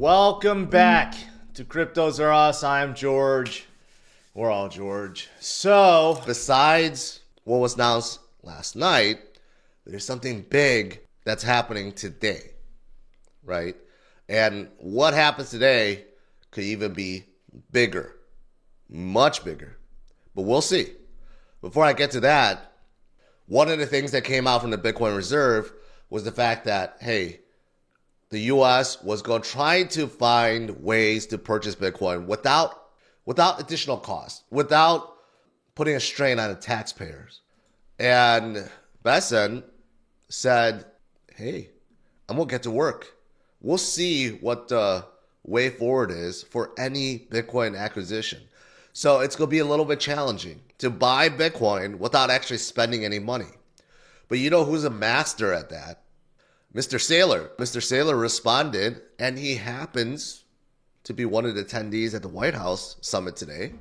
Welcome back to CryptosRus. I'm George. We're all George. So, besides what was announced last night, there's something big that's happening today, right? And what happens today could even be bigger, much bigger. But we'll see. Before I get to that, one of the things that came out from the Bitcoin Reserve was the fact that, hey, the U.S. was going to try to find ways to purchase Bitcoin without additional cost, without putting a strain on the taxpayers. And Besson said, hey, I'm going to get to work. We'll see what the way forward is for any Bitcoin acquisition. So it's going to be a little bit challenging to buy Bitcoin without actually spending any money. But you know who's a master at that? Mr. Saylor. Mr. Saylor responded, and he happens to be one of the attendees at the White House summit today.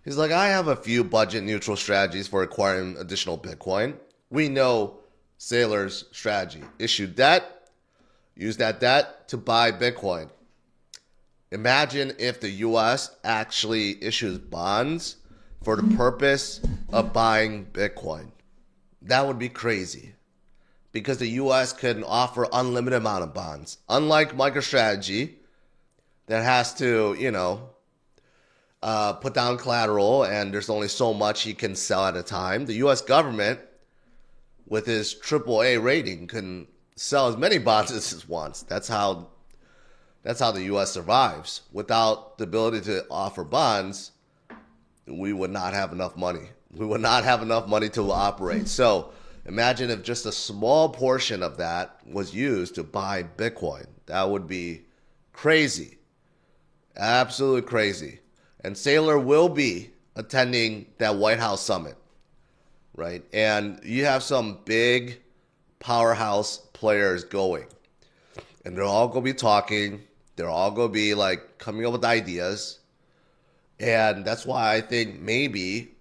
He's like, I have a few budget neutral strategies for acquiring additional Bitcoin. We know Saylor's strategy. Issue debt, use that debt to buy Bitcoin. Imagine if the U.S. actually issues bonds for the purpose of buying Bitcoin. That would be crazy. Because the U.S. can offer unlimited amount of bonds. Unlike MicroStrategy that has to, put down collateral and there's only so much he can sell at a time. The U.S. government, with his AAA rating, can sell as many bonds as it wants. That's how the U.S. survives. Without the ability to offer bonds, we would not have enough money. We would not have enough money to operate. So imagine if just a small portion of that was used to buy Bitcoin. That would be crazy. Absolutely crazy. And Saylor will be attending that White House summit, right? And you have some big powerhouse players going. And they're all going to be talking. They're all going to be like coming up with ideas. And that's why I think maybe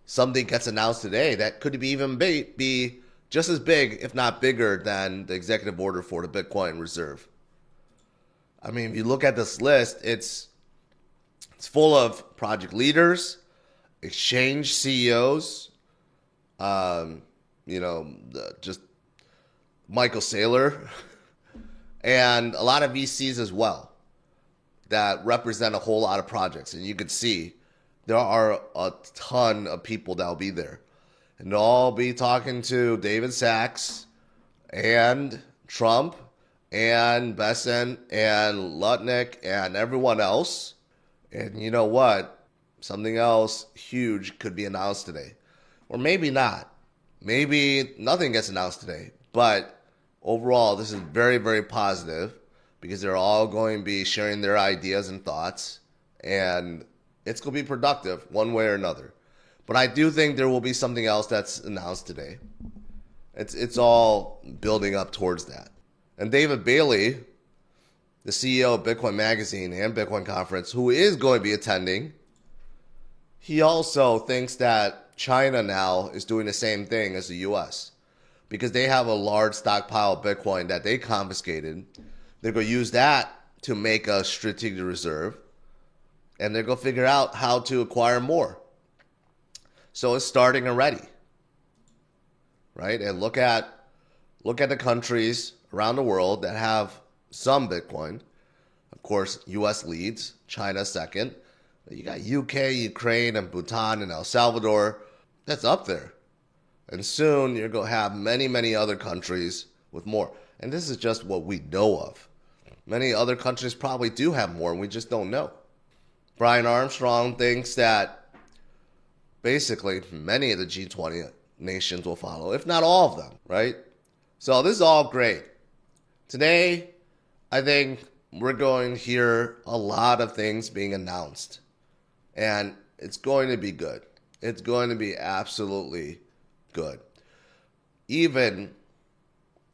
something gets announced today that could even be just as big, if not bigger, than the executive order for the Bitcoin Reserve. I mean, if you look at this list, it's full of project leaders, exchange CEOs, just Michael Saylor, and a lot of VCs as well that represent a whole lot of projects. And you could see there are a ton of people that will be there. And they'll all be talking to David Sachs and Trump and Besson and Lutnick and everyone else. And you know what? Something else huge could be announced today. Or maybe not. Maybe nothing gets announced today. But overall, this is very, very positive because they're all going to be sharing their ideas and thoughts. And it's going to be productive one way or another. But I do think there will be something else that's announced today. It's all building up towards that. And David Bailey, the CEO of Bitcoin Magazine and Bitcoin Conference, who is going to be attending, he also thinks that China now is doing the same thing as the U.S. because they have a large stockpile of Bitcoin that they confiscated. They're going to use that to make a strategic reserve. And they're going to figure out how to acquire more. So it's starting already, right? And look at the countries around the world that have some Bitcoin. Of course, U.S. leads, China second. You got UK, Ukraine, and Bhutan, and El Salvador. That's up there. And soon you're going to have many, many other countries with more. And this is just what we know of. Many other countries probably do have more, and we just don't know. Brian Armstrong thinks that basically many of the G20 nations will follow, if not all of them, right? So this is all great. Today, I think we're going to hear a lot of things being announced. And it's going to be good. It's going to be absolutely good. Even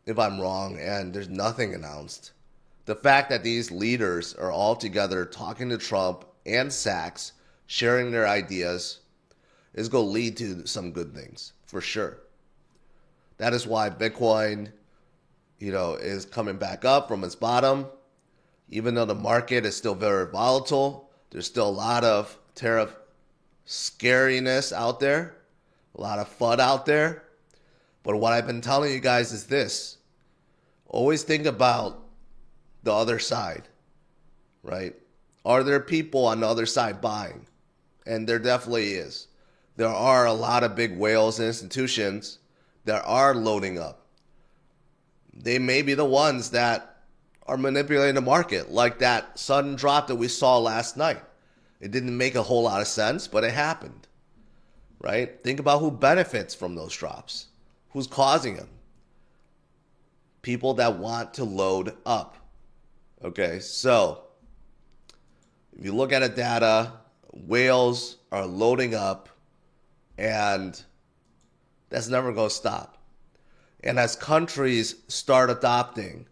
if I'm wrong and there's nothing announced, the fact that these leaders are all together talking to Trump and Sachs, sharing their ideas, is going to lead to some good things, for sure. That is why Bitcoin, is coming back up from its bottom. Even though the market is still very volatile, there's still a lot of tariff scariness out there, a lot of FUD out there. But what I've been telling you guys is this. Always think about the other side, right? Are there people on the other side buying? And there definitely is. There are a lot of big whales and institutions that are loading up. They may be the ones that are manipulating the market, like that sudden drop that we saw last night. It didn't make a whole lot of sense, but it happened, right? Think about who benefits from those drops. Who's causing them? People that want to load up. Okay, so if you look at the data, whales are loading up, and that's never going to stop. And as countries start adopting,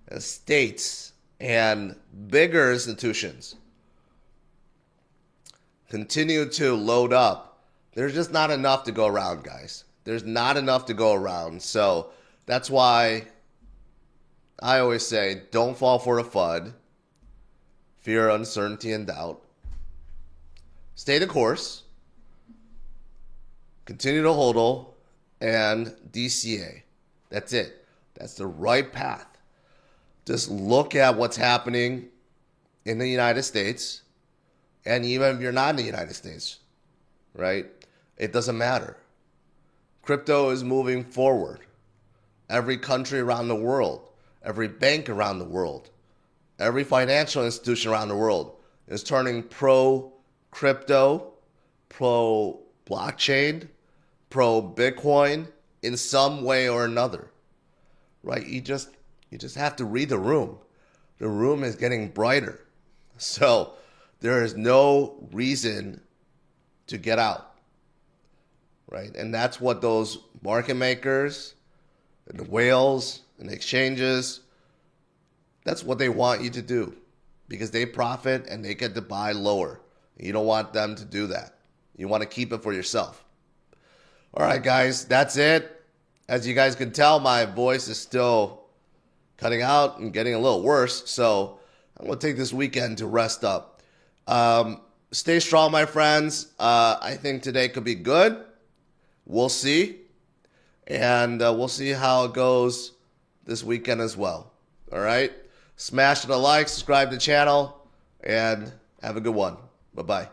as states and bigger institutions continue to load up, there's just not enough to go around, guys. There's not enough to go around. So that's why I always say, don't fall for a FUD. Fear, uncertainty, and doubt. Stay the course. Continue to hodl and DCA. That's it. That's the right path. Just look at what's happening in the United States. And even if you're not in the United States, right? It doesn't matter. Crypto is moving forward. Every country around the world, every bank around the world, every financial institution around the world is turning pro-crypto, pro-blockchain, pro-Bitcoin in some way or another, right? You just have to read the room. The room is getting brighter. So there is no reason to get out, right? And that's what those market makers and the whales and the exchanges, that's what they want you to do because they profit and they get to buy lower. You don't want them to do that. You want to keep it for yourself. All right, guys, that's it. As you guys can tell, my voice is still cutting out and getting a little worse. So I'm going to take this weekend to rest up. Stay strong, my friends. I think today could be good. We'll see. And we'll see how it goes this weekend as well. All right? Smash the like, subscribe to the channel, and have a good one. Bye-bye.